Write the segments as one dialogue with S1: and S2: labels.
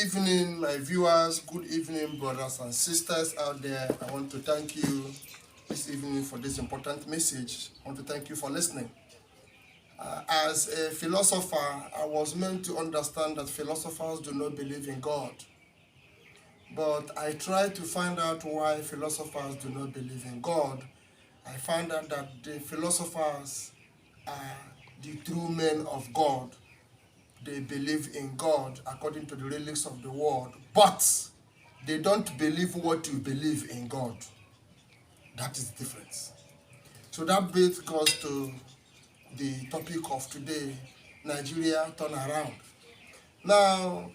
S1: evening, my viewers. Good evening, brothers and sisters out there. I want to thank you this evening for this important message. I want to thank you for listening. As a philosopher, I was meant to understand that philosophers do not believe in God. But I tried to find out why philosophers do not believe in God. I found out that the philosophers are the true men of God. They believe in God according to the relics of the world, but they don't believe what you believe in God. That is the difference. So that brings us to the topic of today, Nigeria turnaround. Now,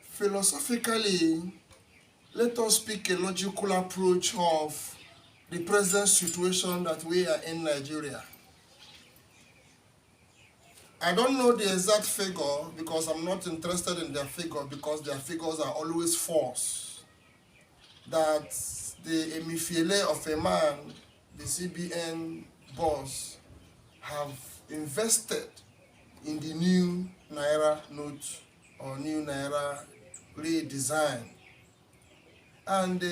S1: philosophically, let us pick a logical approach of the present situation that we are in Nigeria. I don't know the exact figure because I'm not interested in their figure because their figures are always false. That the Emefiele of a man, the CBN boss, have invested in the new Naira note or new Naira redesign. And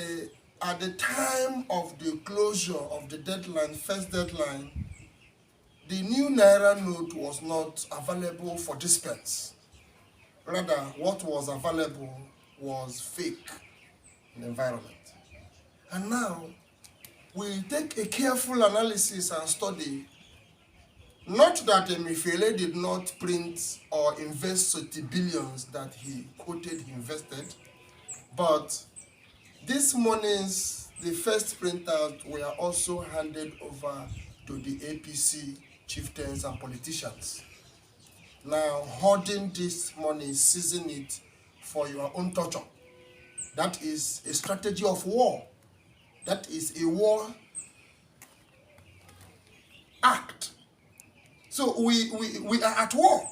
S1: at the time of the closure of the deadline, first deadline, the new Naira note was not available for dispense. Rather, what was available was fake in the environment. And now, we take a careful analysis and study, not that Emefiele did not print or invest such billions that he quoted he invested, but these monies, the first printouts, were also handed over to the APC chieftains and politicians. Now, hoarding this money, seizing it for your own torture, that is a strategy of war. That is a war act. So we are at war.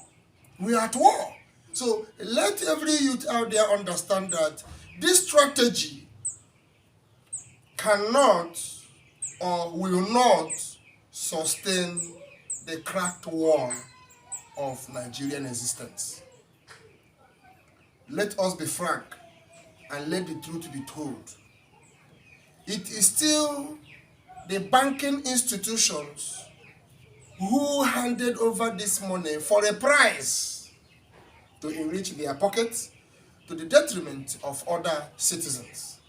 S1: We are at war. So let every youth out there understand that this strategy cannot or will not sustain the cracked wall of Nigerian existence. Let us be frank and let the truth be told. It is still the banking institutions who handed over this money for a price to enrich their pockets to the detriment of other citizens.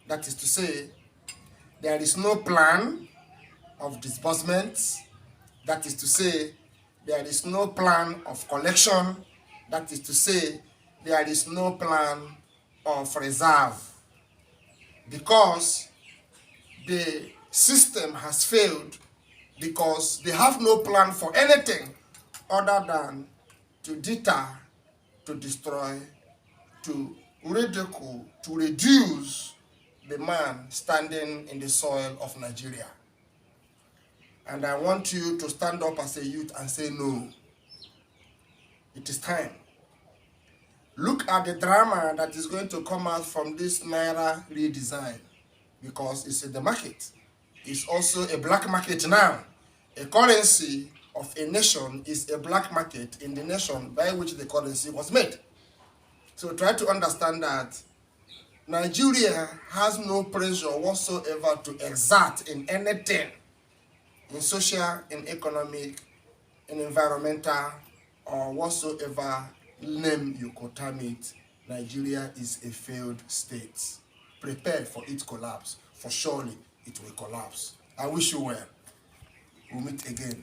S1: That is to say, there is no plan of disbursements. That is to say, there is no plan of collection. That is to say, there is no plan of reserve. Because the system has failed, because they have no plan for anything other than to deter, to destroy, to ridicule, to reduce the man standing in the soil of Nigeria. And I want you to stand up as a youth and say no. It is time. Look at the drama that is going to come out from this Naira redesign, because it's in the market. It's also a black market now. A currency of a nation is a black market in the nation by which the currency was made. So try to understand that Nigeria has no pressure whatsoever to exert in anything, in social, in economic, in environmental, or whatsoever name you could term it. Nigeria is a failed state. Prepare for its collapse, for surely it will collapse. I wish you well. We'll meet again.